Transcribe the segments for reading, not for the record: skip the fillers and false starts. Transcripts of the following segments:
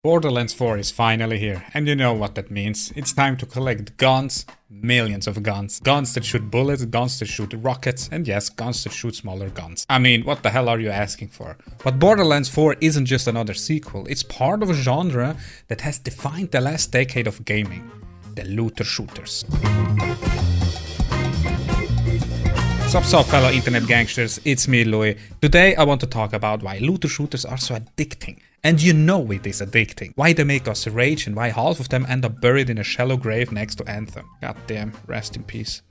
Borderlands 4 is finally here, and you know what that means. It's time to collect guns, millions of guns. Guns that shoot bullets, guns that shoot rockets, and yes, guns that shoot smaller guns. I mean, what the hell are you asking for? But Borderlands 4 isn't just another sequel, it's part of a genre that has defined the last decade of gaming. The looter shooters. Sup fellow internet gangsters, it's me Louis. Today I want to talk about why looter shooters are so addicting. And you know it is addicting. Why they make us rage and why half of them end up buried in a shallow grave next to Anthem. God damn, rest in peace.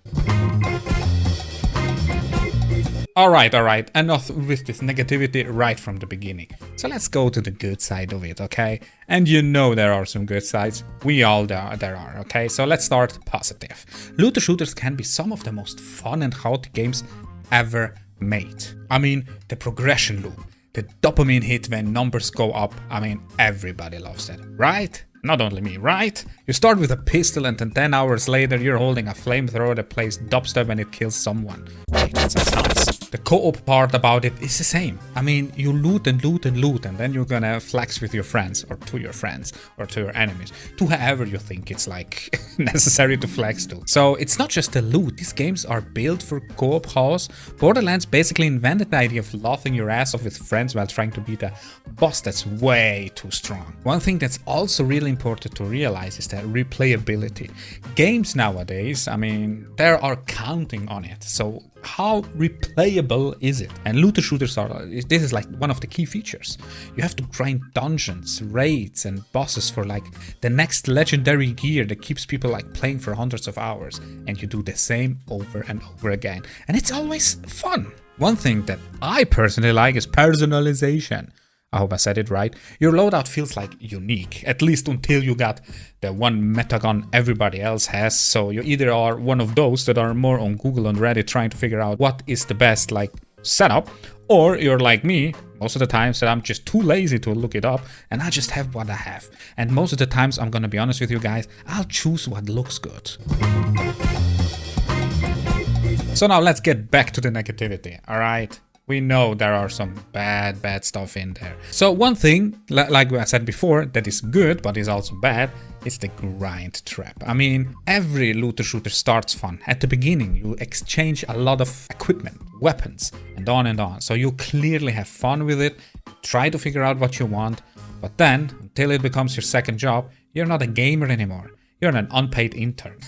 Alright, enough with this negativity right from the beginning. So let's go to the good side of it, okay? And you know there are some good sides. We all there are, okay? So let's start positive. Looter shooters can be some of the most fun and chaotic games ever made. I mean, the progression loop, the dopamine hit when numbers go up, I mean, everybody loves it, right? Not only me, right? You start with a pistol and then 10 hours later you're holding a flamethrower that plays dubstep when it kills someone. Wait, that sounds nice. The co-op part about it is the same. I mean, you loot and loot and loot and then you're gonna flex with your friends or to your friends or to your enemies. To whoever you think it's like necessary to flex to. So it's not just the loot, these games are built for co-op chaos. Borderlands basically invented the idea of laughing your ass off with friends while trying to beat a boss that's way too strong. One thing that's also really important to realize is that replayability. Games nowadays, I mean, they are counting on it. So how replayable is it? And looter shooters this is like one of the key features. You have to grind dungeons, raids and bosses for like the next legendary gear that keeps people like playing for hundreds of hours, and you do the same over and over again, and it's always fun. One thing that I personally like is personalization. I hope I said it right. Your loadout feels like unique, at least until you got the one meta gun everybody else has. So you either are one of those that are more on Google and Reddit trying to figure out what is the best like setup, or you're like me, most of the times that I'm just too lazy to look it up and I just have what I have. And most of the times, I'm gonna be honest with you guys, I'll choose what looks good. So now let's get back to the negativity, alright? We know there are some bad stuff in there. So one thing, like I said before, that is good but is also bad, is the grind trap. I mean, every looter shooter starts fun. At the beginning, you exchange a lot of equipment, weapons, and on and on. So you clearly have fun with it, try to figure out what you want, but then, until it becomes your second job, you're not a gamer anymore. You're an unpaid intern.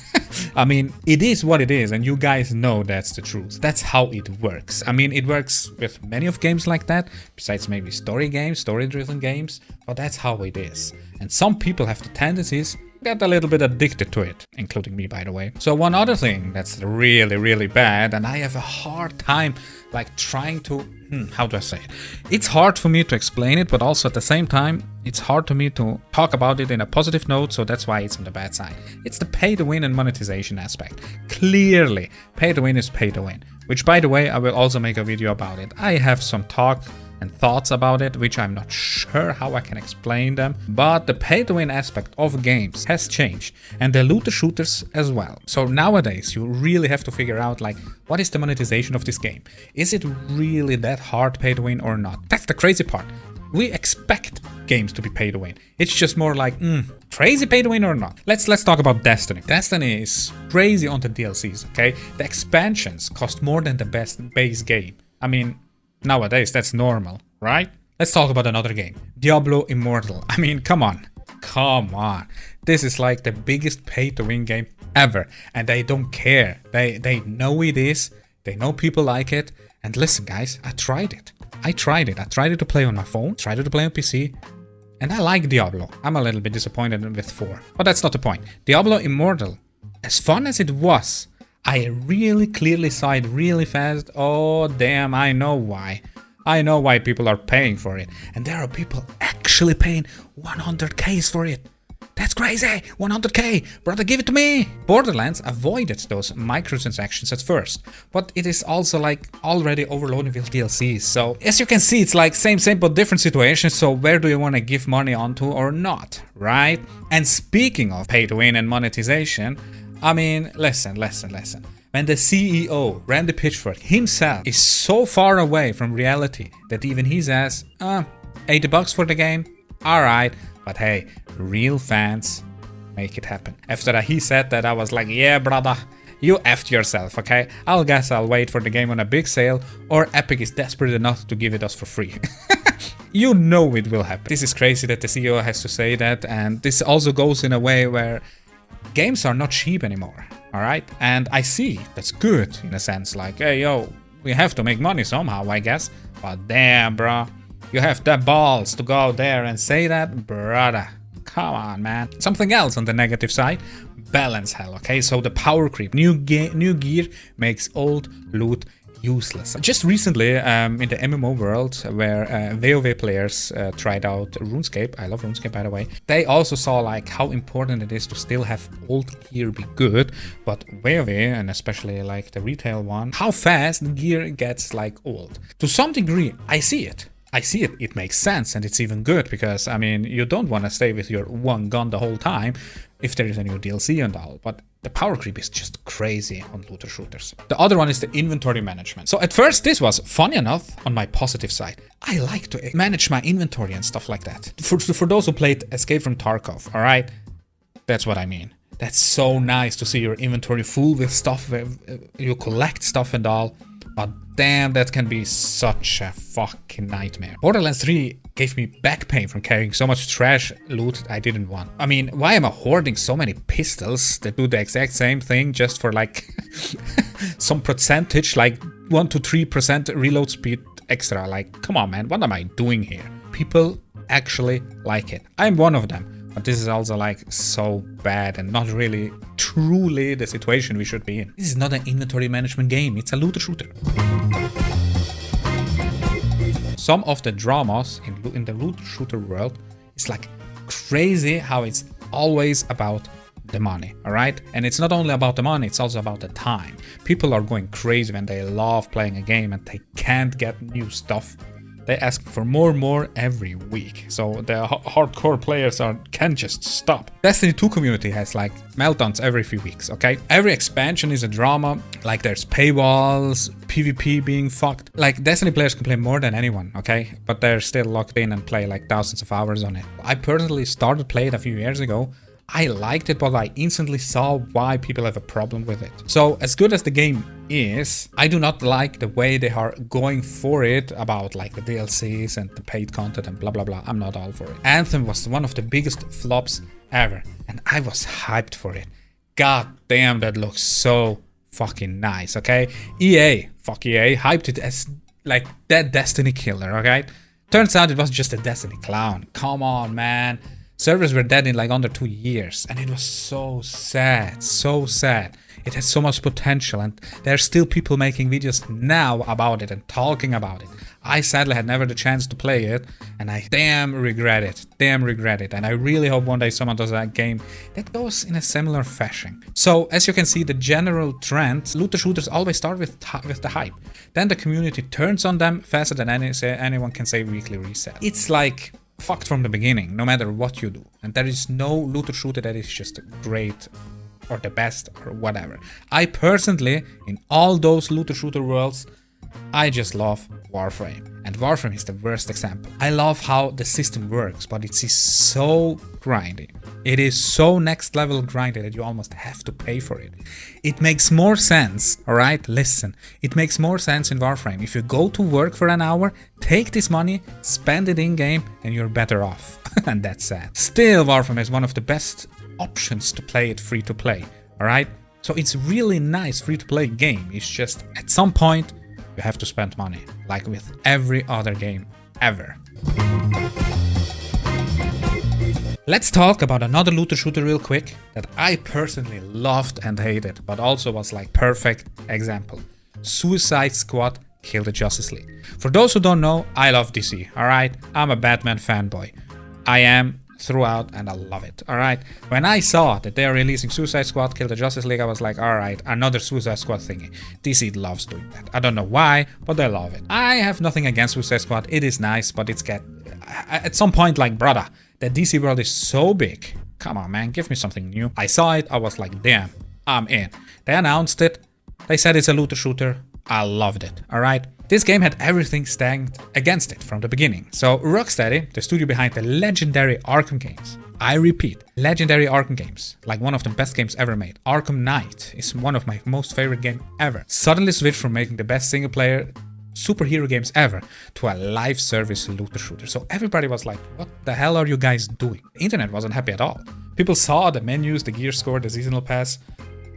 I mean, it is what it is, and you guys know that's the truth. That's how it works. I mean, it works with many of games like that, besides maybe story games, story-driven games, but that's how it is. And some people have the tendencies to get a little bit addicted to it, including me, by the way. So one other thing that's really bad, and I have a hard time like trying to, how do I say it? It's hard for me to explain it, but also at the same time, it's hard for me to talk about it in a positive note, so that's why it's on the bad side. It's the pay to win and monetization aspect. Clearly, pay to win is pay to win, which by the way, I will also make a video about it. I have some talk and thoughts about it, which I'm not sure how I can explain them, but the pay to win aspect of games has changed, and the looter shooters as well. So nowadays you really have to figure out like, what is the monetization of this game? Is it really that hard pay to win or not? That's the crazy part. We expect games to be pay to win. It's just more like, crazy pay to win or not? Let's talk about Destiny. Destiny is crazy on the DLCs, okay? The expansions cost more than the base game. I mean, nowadays, that's normal, right? Let's talk about another game. Diablo Immortal. I mean, come on. This is like the biggest pay-to-win game ever. And they don't care. They know it is. They know people like it. And listen, guys, I tried it. I tried it to play on my phone, tried it to play on PC. And I like Diablo. I'm a little bit disappointed with 4. But that's not the point. Diablo Immortal, as fun as it was, I really clearly saw it really fast. Oh damn, I know why. I know why people are paying for it. And there are people actually paying 100Ks for it. That's crazy! 100K! Brother, give it to me! Borderlands avoided those microtransactions at first, but it is also like already overloaded with DLCs. So as you can see, it's like same but different situations. So where do you want to give money onto or not, right? And speaking of pay to win and monetization, I mean, listen. When the CEO, Randy Pitchford himself, is so far away from reality that even he says, $80 for the game, Alright, but hey, real fans make it happen. After he said that, I was like, yeah, brother, you effed yourself, okay? I'll wait for the game on a big sale, or Epic is desperate enough to give it us for free. You know it will happen. This is crazy that the CEO has to say that, and this also goes in a way where games are not cheap anymore, alright? And I see, that's good in a sense, like, hey, yo, we have to make money somehow, I guess. But damn, bro, you have the balls to go there and say that, brother. Come on, man. Something else on the negative side, balance hell, okay? So the power creep, new gear makes old loot useless. Just recently, in the MMO world, where WoW players tried out RuneScape, I love RuneScape by the way, they also saw like how important it is to still have old gear be good, but WoW, and especially like the retail one, how fast the gear gets like old. To some degree, I see it. It makes sense, and it's even good, because, I mean, you don't want to stay with your one gun the whole time if there is a new DLC and all, but the power creep is just crazy on looter shooters. The other one is the inventory management. So at first this was funny enough on my positive side. I like to manage my inventory and stuff like that. For those who played Escape from Tarkov, alright? That's what I mean. That's so nice to see your inventory full with stuff, you collect stuff and all. But damn, that can be such a fucking nightmare. Borderlands 3 gave me back pain from carrying so much trash loot I didn't want. I mean, why am I hoarding so many pistols that do the exact same thing just for like some percentage, like 1 to 3% reload speed extra? Like, come on, man, what am I doing here? People actually like it. I'm one of them. But this is also like so bad and not really truly the situation we should be in. This is not an inventory management game, it's a looter shooter. Some of the dramas in the looter shooter world is like crazy how it's always about the money, alright? And it's not only about the money, it's also about the time. People are going crazy when they love playing a game and they can't get new stuff. They ask for more every week, so the hardcore players can't just stop. Destiny 2 community has like meltdowns every few weeks, okay? Every expansion is a drama, like there's paywalls, PvP being fucked. Like Destiny players can play more than anyone, okay? But they're still locked in and play like thousands of hours on it. I personally started playing it a few years ago. I liked it, but I instantly saw why people have a problem with it. So as good as the game is, I do not like the way they are going for it about like the DLCs and the paid content and blah blah blah. I'm not all for it. Anthem was one of the biggest flops ever, and I was hyped for it. God damn, that looks so fucking nice, okay? Fuck EA, hyped it as like that Destiny killer, okay? Turns out it was just a Destiny clown. Come on, man. Servers were dead in like under 2 years, and it was so sad, so sad. It has so much potential, and there are still people making videos now about it and talking about it. I sadly had never the chance to play it, and I damn regret it, and I really hope one day someone does a game that goes in a similar fashion. So, as you can see, the general trend, looter shooters always start with the hype. Then the community turns on them faster than anyone can say weekly reset. It's like fucked from the beginning, no matter what you do. And there is no looter shooter that is just great or the best or whatever. I personally, in all those looter shooter worlds, I just love Warframe. And Warframe is the worst example. I love how the system works, but it is so grindy. It is so next level grindy that you almost have to pay for it. It makes more sense, alright? Listen, it makes more sense in Warframe. If you go to work for an hour, take this money, spend it in-game, and you're better off. And that's sad. Still, Warframe is one of the best options to play it free to play, alright? So it's really nice free to play game. It's just, at some point, you have to spend money, like with every other game ever. Let's talk about another looter shooter real quick that I personally loved and hated, but also was like perfect example. Suicide Squad Kill the Justice League. For those who don't know, I love DC, alright? I'm a Batman fanboy. I am throughout, and I love it, alright? When I saw that they are releasing Suicide Squad Kill the Justice League, I was like, alright, another Suicide Squad thingy. DC loves doing that. I don't know why, but they love it. I have nothing against Suicide Squad. It is nice, but it's at some point, like, brother, the DC world is so big. Come on, man, give me something new. I saw it, I was like, damn, I'm in. They announced it. They said it's a looter shooter. I loved it, alright? This game had everything stacked against it from the beginning. So Rocksteady, the studio behind the legendary Arkham games, I repeat, legendary Arkham games, like one of the best games ever made. Arkham Knight is one of my most favorite games ever. Suddenly switched from making the best single player superhero games ever to a live service looter shooter. So everybody was like, what the hell are you guys doing? The internet wasn't happy at all. People saw the menus, the gear score, the seasonal pass.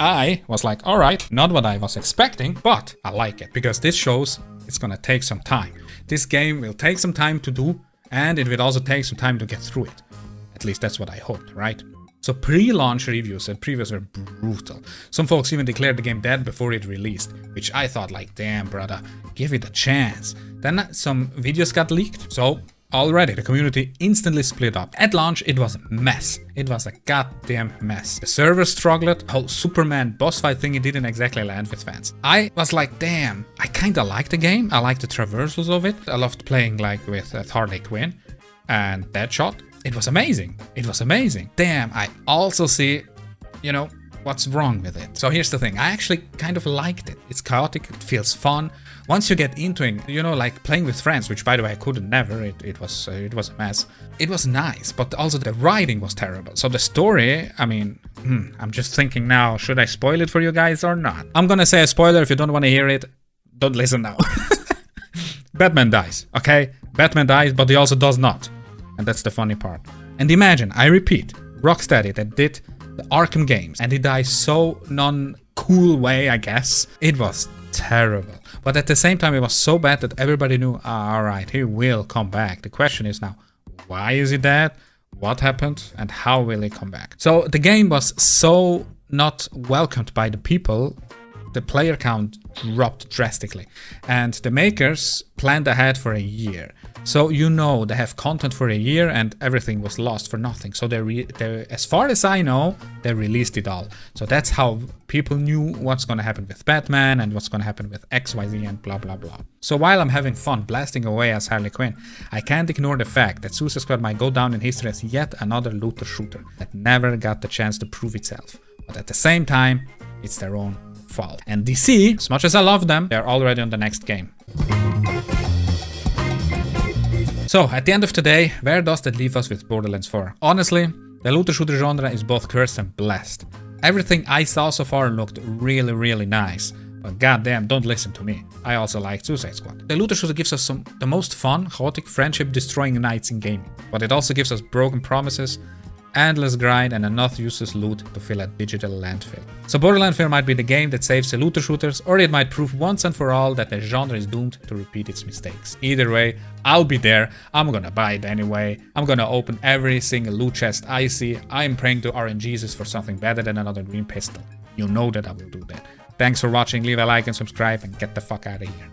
I was like, alright, not what I was expecting, but I like it because this shows it's gonna take some time. This game will take some time to do, and it will also take some time to get through it. At least that's what I hoped, right? So pre-launch reviews and previews were brutal. Some folks even declared the game dead before it released, which I thought like, damn brother, give it a chance. Then some videos got leaked, so already the community instantly split up. At launch it was a mess. It was a goddamn mess. The server struggled, the whole Superman boss fight thing, it didn't exactly land with fans. I was like, damn, I kinda liked the game, I liked the traversals of it. I loved playing like with Harley Quinn and Deadshot. It was amazing. It was amazing. Damn, I also see, you know, what's wrong with it. So here's the thing. I actually kind of liked it. It's chaotic. It feels fun. Once you get into it, you know, like playing with friends, which by the way, I couldn't never. It was a mess. It was nice, but also the writing was terrible. So the story, I mean, I'm just thinking now, should I spoil it for you guys or not? I'm gonna say a spoiler. If you don't want to hear it, don't listen now. Batman dies, okay? Batman dies, but he also does not. And that's the funny part. And imagine, I repeat, Rocksteady that did the Arkham games, and he dies so non-cool way, I guess. It was terrible. But at the same time, it was so bad that everybody knew, alright, he will come back. The question is now, why is he dead? What happened? And how will he come back? So the game was so not welcomed by the people, the player count dropped drastically. And the makers planned ahead for a year. So you know they have content for a year and everything was lost for nothing. So they as far as I know, they released it all. So that's how people knew what's gonna happen with Batman and what's gonna happen with XYZ and blah blah blah. So while I'm having fun blasting away as Harley Quinn, I can't ignore the fact that Suicide Squad might go down in history as yet another looter shooter that never got the chance to prove itself. But at the same time, it's their own fault. And DC, as much as I love them, they're already on the next game. So, at the end of the day, where does that leave us with Borderlands 4? Honestly, the looter shooter genre is both cursed and blessed. Everything I saw so far looked really, really nice. But goddamn, don't listen to me. I also like Suicide Squad. The looter shooter gives us the most fun, chaotic, friendship-destroying nights in gaming. But it also gives us broken promises, endless grind, and enough useless loot to fill a digital landfill. So Borderlands 4 might be the game that saves the looter shooters, or it might prove once and for all that the genre is doomed to repeat its mistakes. Either way, I'll be there, I'm gonna buy it anyway, I'm gonna open every single loot chest I see, I'm praying to RNGesus for something better than another green pistol. You know that I will do that. Thanks for watching, leave a like and subscribe, and get the fuck out of here.